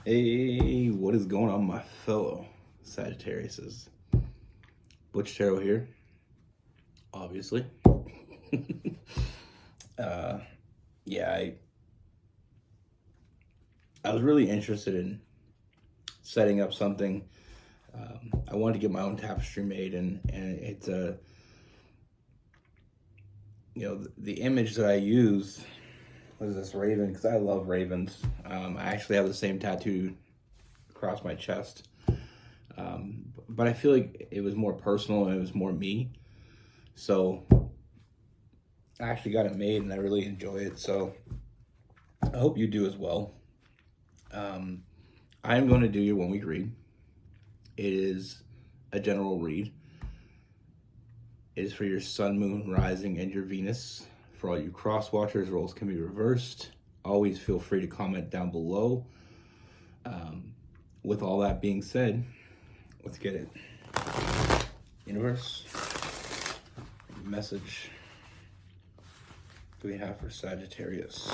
Hey, what is going on, my fellow Sagittarius? Butch Tarot here, obviously. uh, yeah, I was really interested in setting up something. I wanted to get my own tapestry made, and it's the image that I use was this raven because I love ravens. I actually have the same tattoo across my chest. But I feel like it was more personal and it was more me. So I actually got it made and I really enjoy it. So I hope you do as well. I'm going to do your 1 week read. It is a general read. It is for your sun, moon, rising, and your Venus. For all you cross watchers, roles can be reversed. Always feel free to comment down below. With all that being said, let's get it. Universe, message do we have for Sagittarius?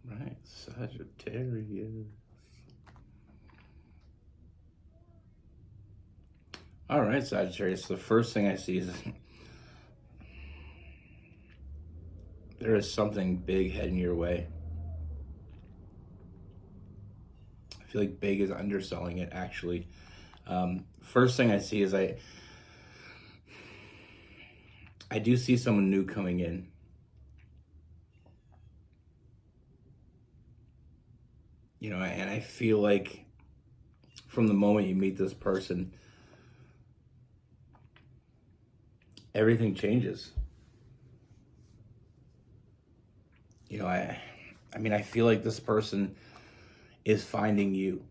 Right, Sagittarius. All right, Sagittarius. The first thing I see is there is something big heading your way. I feel like big is underselling it, actually. First thing I see is I do see someone new coming in. And I feel like from the moment you meet this person, everything changes. I feel like this person is finding you.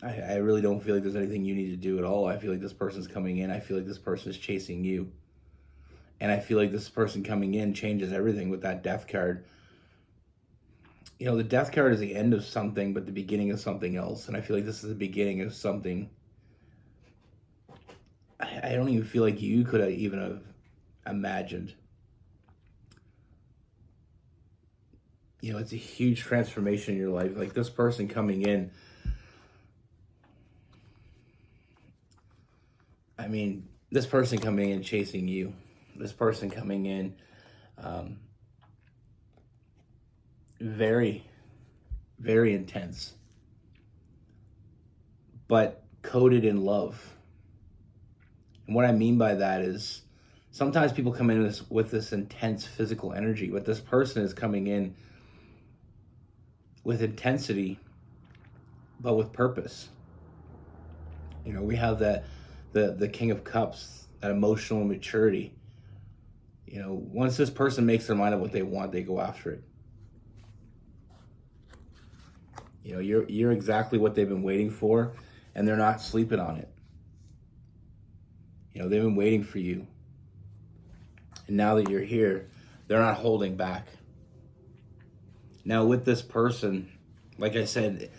I really don't feel like there's anything you need to do at all. I feel like this person's coming in. I feel like this person is chasing you. And I feel like this person coming in changes everything with that death card. The death card is the end of something, but the beginning of something else. And I feel like this is the beginning of something. I don't even feel like you could have even have imagined. It's a huge transformation in your life. Like this person coming in. This person coming in chasing you. This person coming in very, very intense, but coated in love. And what I mean by that is sometimes people come in with this intense physical energy, but this person is coming in with intensity, but with purpose. We have the King of Cups, that emotional maturity. Once this person makes their mind up what they want, they go after it. You're exactly what they've been waiting for, and they're not sleeping on it. They've been waiting for you. And now that you're here, they're not holding back. Now with this person, like I said,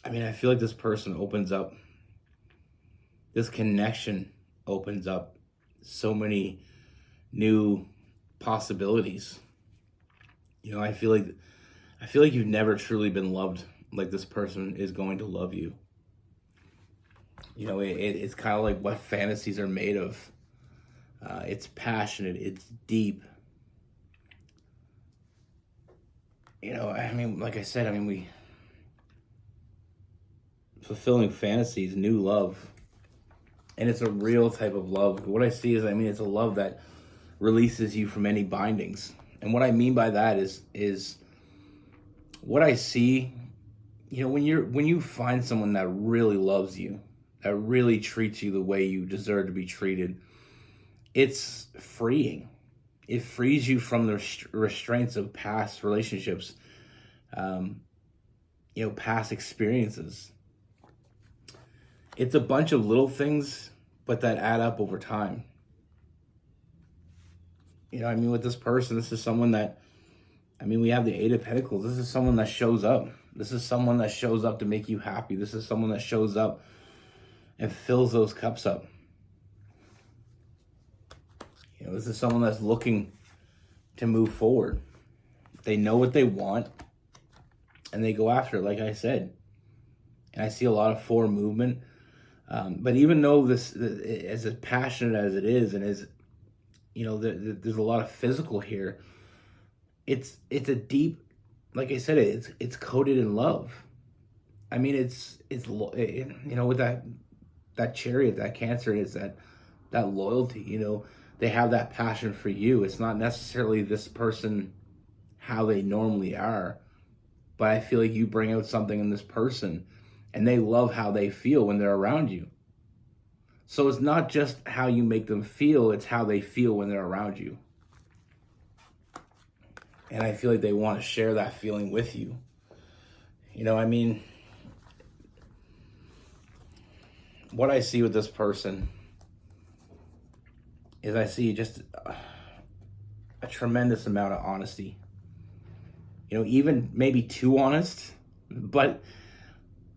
I feel like this person opens up, this connection opens up so many new possibilities. I feel like you've never truly been loved like this person is going to love you. It's kind of like what fantasies are made of. It's passionate, it's deep. Like I said, fulfilling fantasies, new love. And it's a real type of love. What I see is, it's a love that releases you from any bindings. And what I mean by that is what I see, when you find someone that really loves you, that really treats you the way you deserve to be treated, it's freeing. It frees you from the restraints of past relationships, past experiences. It's a bunch of little things, but that add up over time. With this person, this is someone that, we have the Eight of Pentacles. This is someone that shows up. This is someone that shows up to make you happy. This is someone that shows up and fills those cups up. This is someone that's looking to move forward. They know what they want, and they go after it, like I said. And I see a lot of forward movement. But even though this, as passionate as it is, and as there's a lot of physical here, it's a deep, like I said, it's coated in love. It's with that Chariot, that Cancer, is that loyalty. They have that passion for you. It's not necessarily this person how they normally are, but I feel like you bring out something in this person, and they love how they feel when they're around you. So it's not just how you make them feel, it's how they feel when they're around you. And I feel like they want to share that feeling with you. What I see with this person is I see just a tremendous amount of honesty. Even maybe too honest, but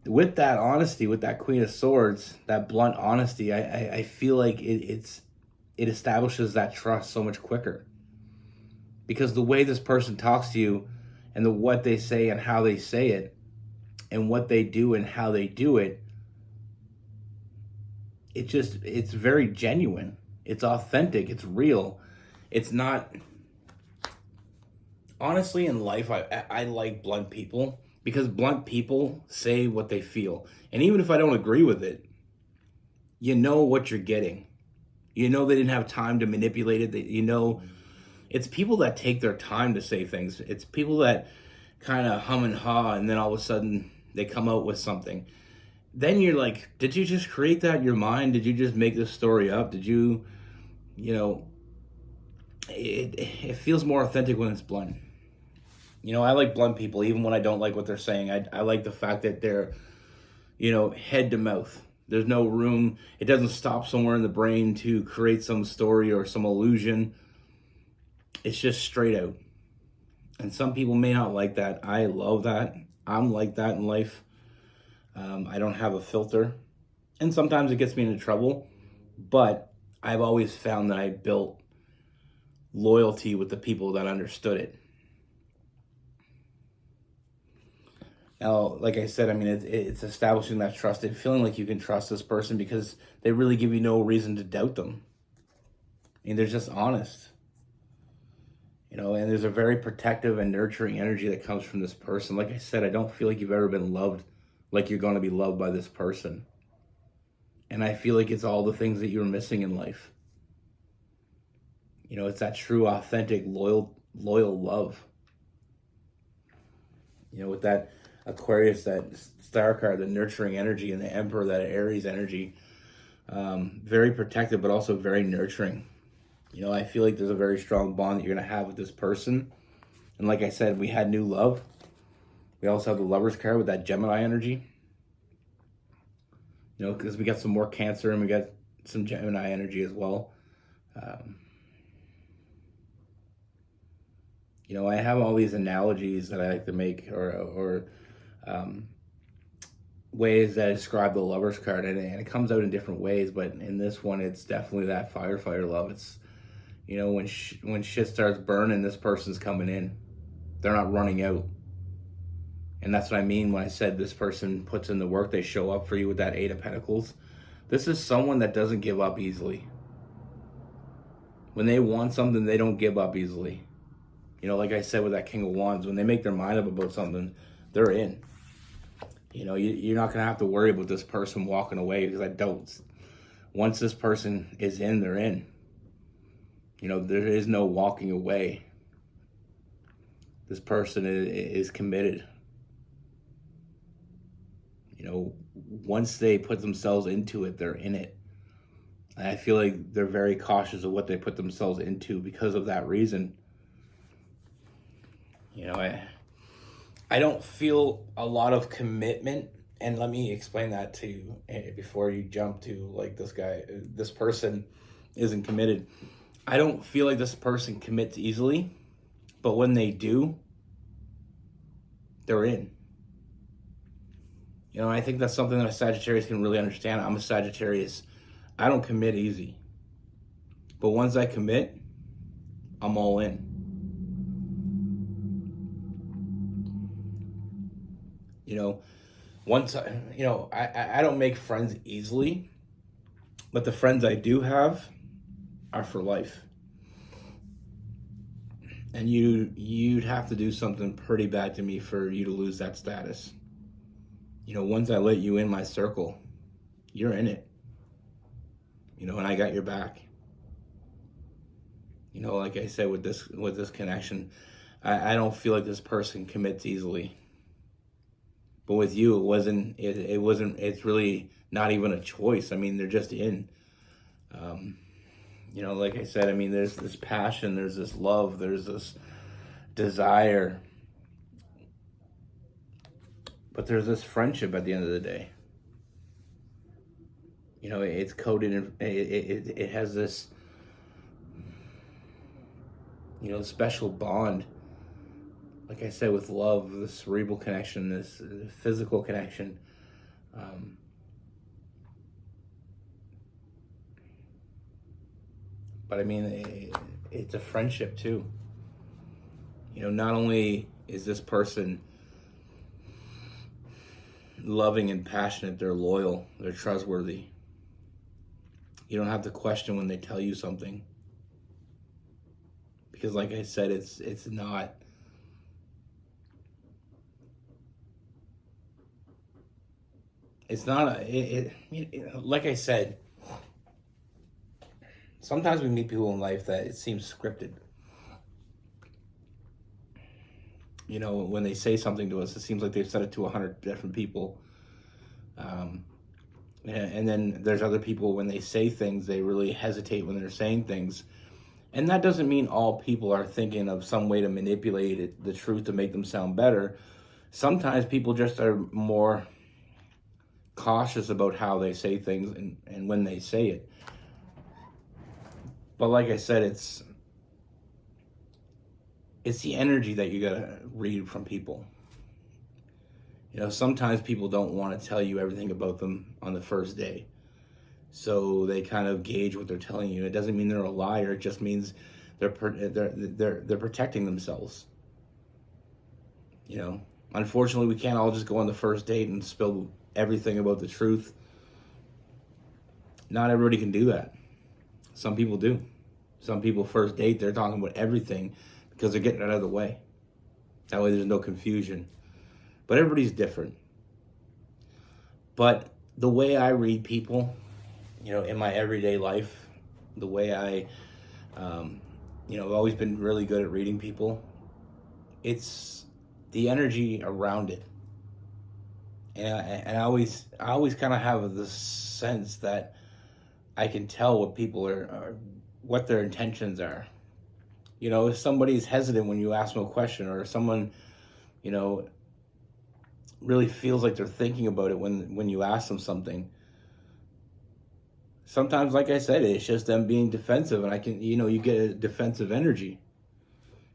with that honesty, with that Queen of Swords, that blunt honesty, I feel like it establishes that trust so much quicker. Because the way this person talks to you, and what they say and how they say it, and what they do and how they do it, it's very genuine. It's authentic. It's real. It's not... Honestly, in life, I like blunt people, because blunt people say what they feel. And even if I don't agree with it, you know what you're getting. They didn't have time to manipulate it. It's people that take their time to say things. It's people that kind of hum and haw, and then all of a sudden they come out with something. Then you're like, did you just create that in your mind? Did you just make this story up? Did you, it feels more authentic when it's blunt. I like blunt people, even when I don't like what they're saying. I like the fact that they're, head to mouth. There's no room. It doesn't stop somewhere in the brain to create some story or some illusion. It's just straight out. And some people may not like that. I love that. I'm like that in life. I don't have a filter. And sometimes it gets me into trouble. But I've always found that I built loyalty with the people that understood it. Now, like I said, it's establishing that trust and feeling like you can trust this person, because they really give you no reason to doubt them. They're just honest. And there's a very protective and nurturing energy that comes from this person. Like I said, I don't feel like you've ever been loved like you're going to be loved by this person. And I feel like it's all the things that you're missing in life. It's that true, authentic, loyal love. With that Aquarius, that star card, the nurturing energy, and the Emperor, that Aries energy. Very protective, but also very nurturing. I feel like there's a very strong bond that you're going to have with this person. And like I said, we had new love. We also have the Lovers card with that Gemini energy. Because we got some more Cancer, and we got some Gemini energy as well. I have all these analogies that I like to make, or ways that I describe the Lovers card, and it comes out in different ways. But in this one, it's definitely that firefighter love. It's when shit starts burning, this person's coming in. They're not running out. And that's what I mean when I said this person puts in the work. They show up for you with that Eight of Pentacles. This is someone that doesn't give up easily. When they want something, they don't give up easily. Like I said with that King of Wands, when they make their mind up about something, they're in. You're not going to have to worry about this person walking away, because I don't. Once this person is in, they're in. There is no walking away. This person is committed. Once they put themselves into it, they're in it. And I feel like they're very cautious of what they put themselves into because of that reason. I don't feel a lot of commitment. And let me explain that to you before you jump to like this person isn't committed. I don't feel like this person commits easily, but when they do, they're in. I think that's something that a Sagittarius can really understand. I'm a Sagittarius. I don't commit easy. But once I commit, I'm all in. I don't make friends easily, but the friends I do have are for life. And you'd have to do something pretty bad to me for you to lose that status. Once I let you in my circle, you're in it. And I got your back. Like I said, with this connection, I don't feel like this person commits easily. But with you, it's really not even a choice. I mean, they're just in. Like I said, there's this passion, there's this love, there's this desire. But there's this friendship at the end of the day. It's coded in, it has this, special bond. Like I said, with love, this cerebral connection, this physical connection. But it's a friendship too. Not only is this person loving and passionate, they're loyal, they're trustworthy. You don't have to question when they tell you something. Because like I said, it's not... It's not like I said, sometimes we meet people in life that it seems scripted. When they say something to us, it seems like they've said it to 100 different people. And then there's other people, when they say things, they really hesitate when they're saying things. And that doesn't mean all people are thinking of some way to manipulate the truth to make them sound better. Sometimes people just are more cautious about how they say things and when they say it. But like I said, it's the energy that you gotta read from people. Sometimes people don't want to tell you everything about them on the first day. So they kind of gauge what they're telling you. It doesn't mean they're a liar. It just means they're protecting themselves. Unfortunately, we can't all just go on the first date and spill everything about the truth. Not everybody can do that. Some people do. Some people first date, they're talking about everything because they're getting it out of the way. That way there's no confusion. But everybody's different. But the way I read people, in my everyday life, the way I've always been really good at reading people. It's the energy around it. And I always kind of have this sense that I can tell what people are what their intentions are. If somebody's hesitant when you ask them a question, or if someone, really feels like they're thinking about it when you ask them something. Sometimes, like I said, it's just them being defensive, and you get a defensive energy.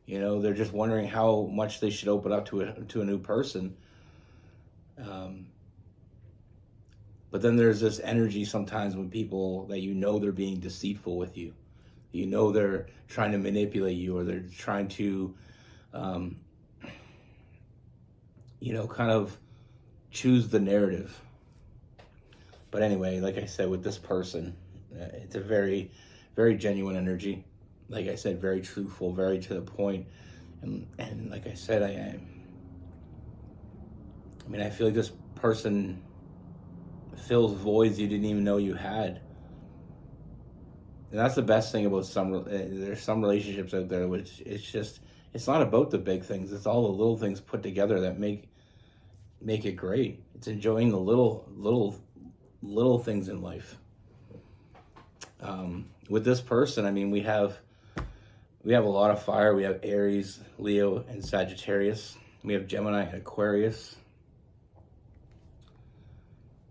They're just wondering how much they should open up to a new person. But then there's this energy sometimes when people that they're being deceitful with you. They're trying to manipulate you, or they're trying to, kind of choose the narrative. But anyway, like I said, with this person, it's a very, very genuine energy. Like I said, very truthful, very to the point. And like I said, I feel like person fills voids you didn't even know you had. And that's the best thing about there's some relationships out there which it's not about the big things. It's all the little things put together that make it great. It's enjoying the little things in life. With this person, I mean, we have a lot of fire. We have Aries, Leo, and Sagittarius. We have Gemini and Aquarius.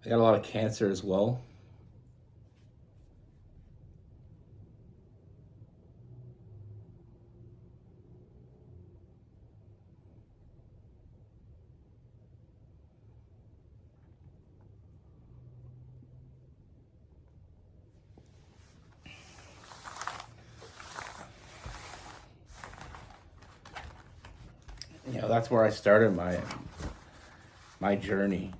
I got a lot of Cancer as well. You know, that's where I started my journey,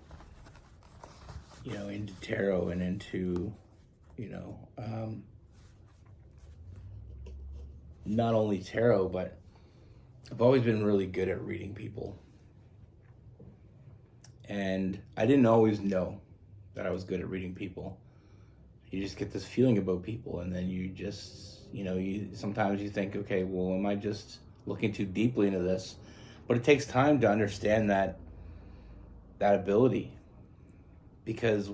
you know, into tarot and into, you know, not only tarot, but I've always been really good at reading people. And I didn't always know that I was good at reading people. You just get this feeling about people, and then you just, you know, sometimes you think, okay, well, am I just looking too deeply into this? But it takes time to understand that ability, because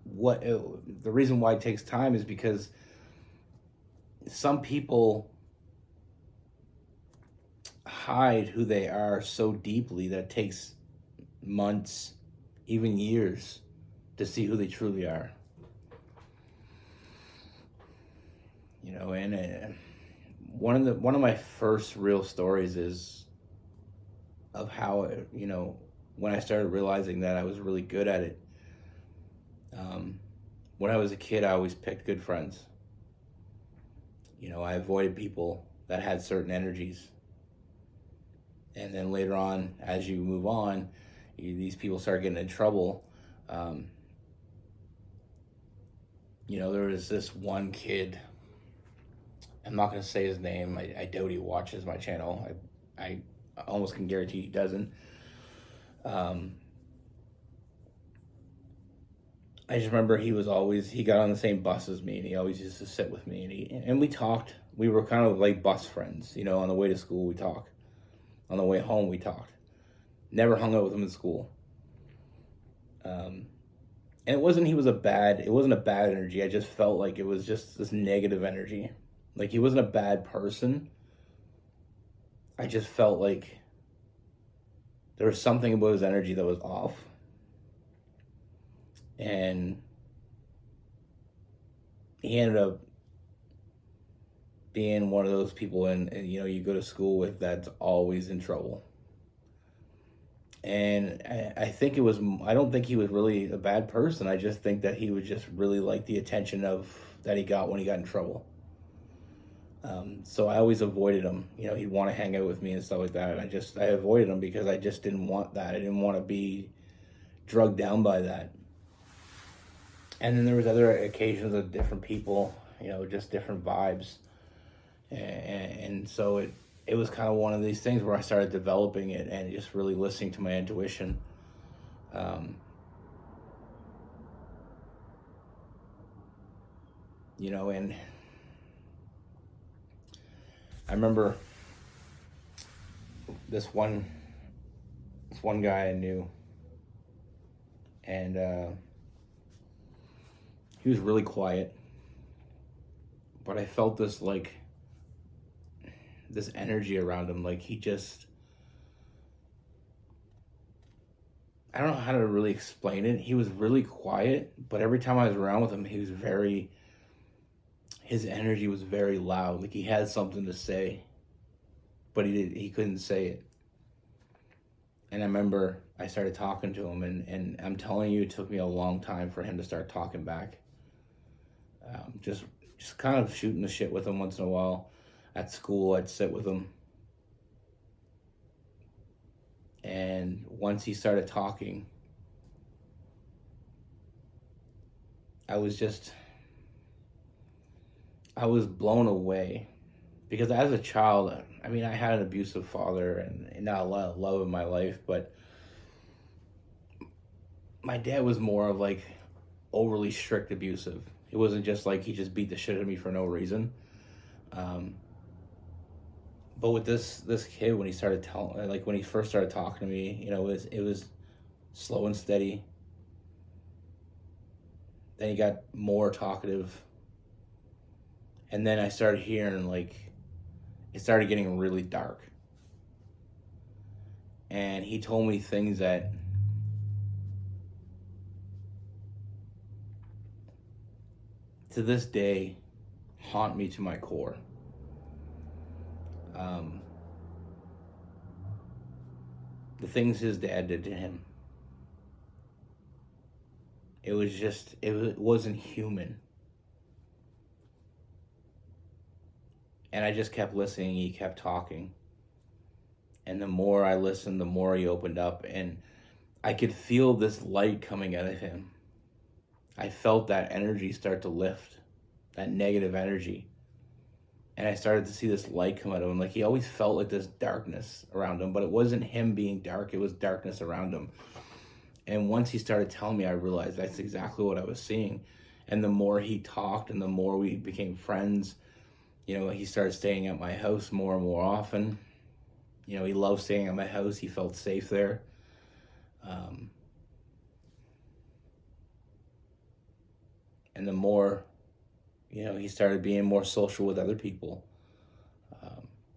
the reason why it takes time is because some people hide who they are so deeply that it takes months, even years, to see who they truly are. You know, and one of my first real stories is of how, you know, when I started realizing that I was really good at it. When I was a kid, I always picked good friends. You know, I avoided people that had certain energies. And then later on, as you move on, these people start getting in trouble. You know, there was this one kid. I'm not going to say his name. I doubt he watches my channel. I almost can guarantee he doesn't. I just remember he got on the same bus as me, and he always used to sit with me, and we talked. We were kind of like bus friends, you know. On the way to school, we talked. On the way home, we talked. Never hung out with him in school. And it wasn't a bad energy. I just felt like it was just this negative energy. Like, he wasn't a bad person. I just felt like there was something about his energy that was off. And he ended up being one of those people, and you know, you go to school with, that's always in trouble. And I don't think he was really a bad person. I just think that he would just really like the attention that he got when he got in trouble. So I always avoided him. You know, he'd want to hang out with me and stuff like that. And I avoided him because I just didn't want that. I didn't want to be drugged down by that. And then there was other occasions of different people, you know, just different vibes. And so it was kind of one of these things where I started developing it and just really listening to my intuition. You know, and I remember this one guy I knew, and he was really quiet, but I felt this energy around him. Like, I don't know how to really explain it. He was really quiet, but every time I was around with him, his energy was very loud. Like, he had something to say, but he couldn't say it. And I remember I started talking to him, and I'm telling you, it took me a long time for him to start talking back. Just kind of shooting the shit with him once in a while. At school, I'd sit with him. And once he started talking, I was blown away. Because as a child, I mean, I had an abusive father and not a lot of love in my life, but my dad was more of like overly strict abusive. It wasn't just like he just beat the shit out of me for no reason. Um, but with this kid, when he started telling, like when he first started talking to me, it was slow and steady. Then he got more talkative, and then I started hearing like it started getting really dark. And he told me things that to this day haunt me to my core. Um, the things his dad did to him. It wasn't human. And I just kept listening. He kept talking. And the more I listened, the more he opened up. And I could feel this light coming out of him. I felt that energy start to lift, that negative energy. And I started to see this light come out of him. Like he always felt like this darkness around him, but it wasn't him being dark. It was darkness around him. And once he started telling me, I realized that's exactly what I was seeing. And the more he talked and the more we became friends, he started staying at my house more and more often. He loved staying at my house. He felt safe there. And the more, he started being more social with other people.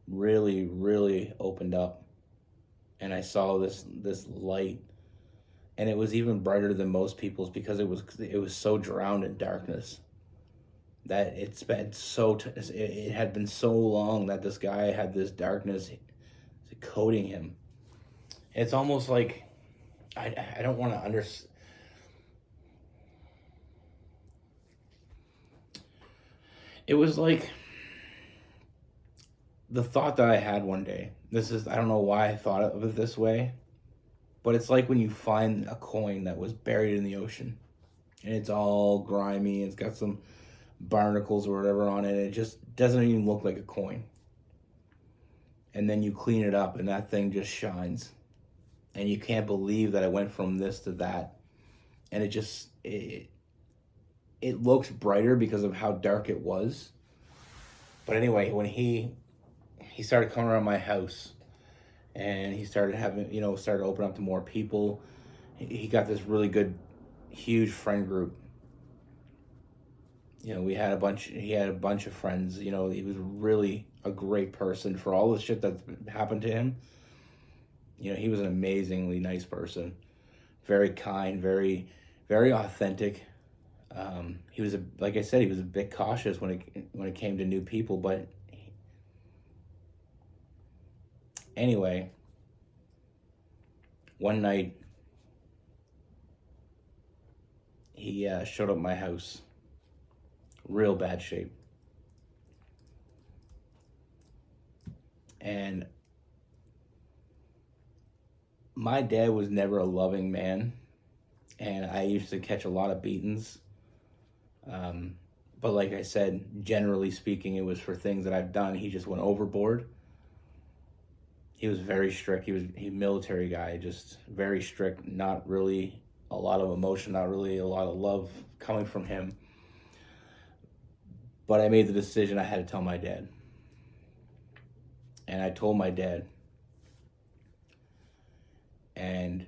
Really, really opened up. And I saw this light. And it was even brighter than most people's because it was so drowned in darkness. That it had been so long that this guy had this darkness coating him. It's almost like I don't want to understand. It was like the thought that I had one day. I don't know why I thought of it this way, but it's like when you find a coin that was buried in the ocean and it's all grimy, it's got some barnacles or whatever on it, and it just doesn't even look like a coin. And then you clean it up and that thing just shines. And you can't believe that it went from this to that. And it looks brighter because of how dark it was. But anyway, when he started coming around my house and he started having, started opening up to more people, he got this really good, huge friend group. He had a bunch of friends. He was really a great person for all the shit that happened to him. He was an amazingly nice person, very kind, very, very authentic. He was like I said, he was a bit cautious when it came to new people. But anyway, one night he showed up at my house, real bad shape, and my dad was never a loving man, and I used to catch a lot of beatings. But like I said, generally speaking, it was for things that I've done. He just went overboard. He was very strict. He was a military guy, just very strict, not really a lot of emotion, not really a lot of love coming from him. But I made the decision I had to tell my dad. And I told my dad. And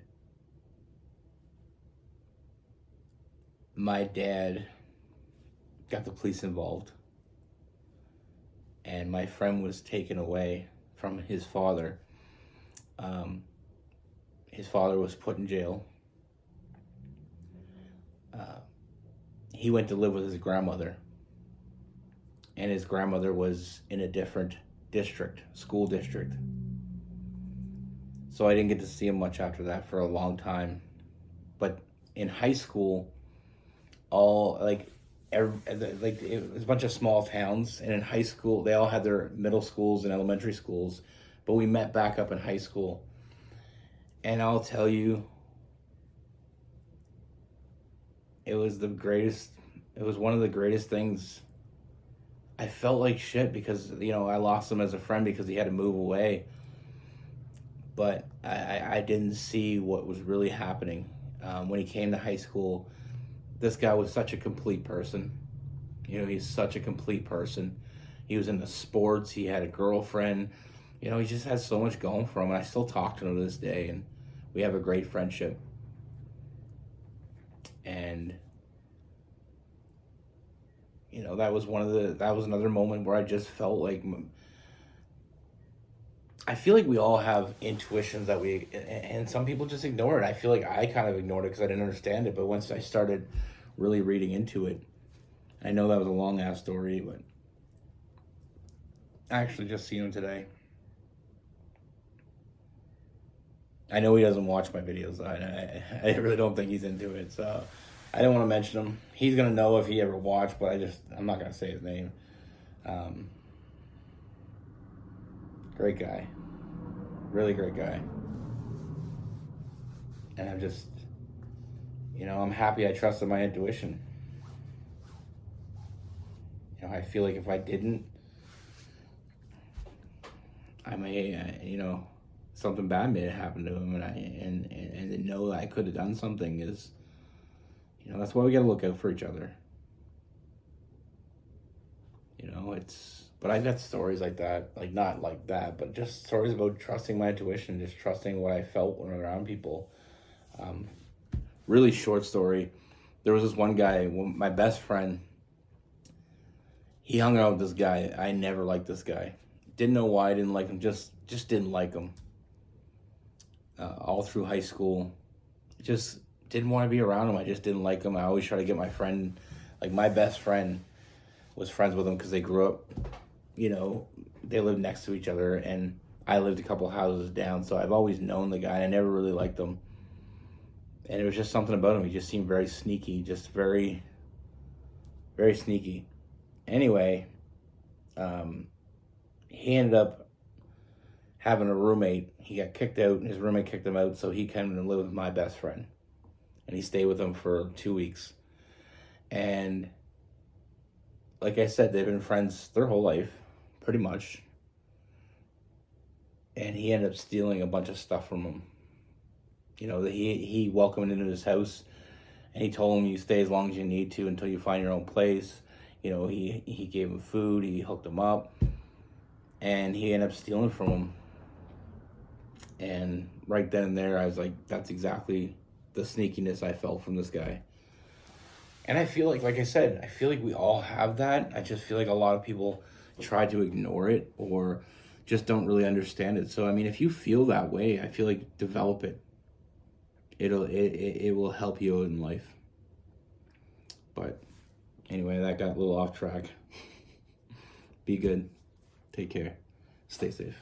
my dad got the police involved. And my friend was taken away from his father. His father was put in jail. He went to live with his grandmother. And his grandmother was in a different school district. So I didn't get to see him much after that for a long time. But in high school, it was a bunch of small towns, and in high school they all had their middle schools and elementary schools, but we met back up in high school. And I'll tell you, it was one of the greatest things. I felt like shit because I lost him as a friend because he had to move away, but I didn't see what was really happening. When he came to high school, this guy was such a complete person. You know, he's such a complete person. He was into sports. He had a girlfriend. You know, he just has so much going for him. And I still talk to him to this day, and we have a great friendship. And you know, that was another moment where I just felt like, I feel like we all have intuitions that and some people just ignore it. I feel like I kind of ignored it because I didn't understand it. But once I started really reading into it, I know that was a long ass story, but I actually just seen him today. I know he doesn't watch my videos. I really don't think he's into it, so I didn't want to mention him. He's gonna know if he ever watched, but I'm not gonna say his name. Great guy, really great guy, and I'm just, you know, I'm happy I trusted my intuition. You know, I feel like if I didn't, I may, you know, something bad may have happened to him, and to know that I could have done something is, you know, that's why we gotta look out for each other. You know, but I've got stories like that, like not like that, but just stories about trusting my intuition, just trusting what I felt when around people. Really short story. There was this one guy, my best friend. He hung out with this guy. I never liked this guy. Didn't know why I didn't like him. Just didn't like him. All through high school, just didn't want to be around him. I just didn't like him. I always try to get my friend, like my best friend, was friends with him because they grew up. You know, they lived next to each other, and I lived a couple houses down. So I've always known the guy, and I never really liked him. And it was just something about him. He just seemed very sneaky, just very, very sneaky. Anyway, he ended up having a roommate. He got kicked out, and his roommate kicked him out, so he came and lived with my best friend. And he stayed with him for 2 weeks. And like I said, they've been friends their whole life, pretty much. And he ended up stealing a bunch of stuff from him. You know, he welcomed him into his house, and he told him, you stay as long as you need to until you find your own place. You know, he gave him food, he hooked him up, and he ended up stealing from him. And right then and there, I was like, that's exactly the sneakiness I felt from this guy. And I feel like I said, I feel like we all have that. I just feel like a lot of people try to ignore it or just don't really understand it. So, I mean, if you feel that way, I feel like develop it. It will help you out in life. But anyway, that got a little off track. Be good. Take care. Stay safe.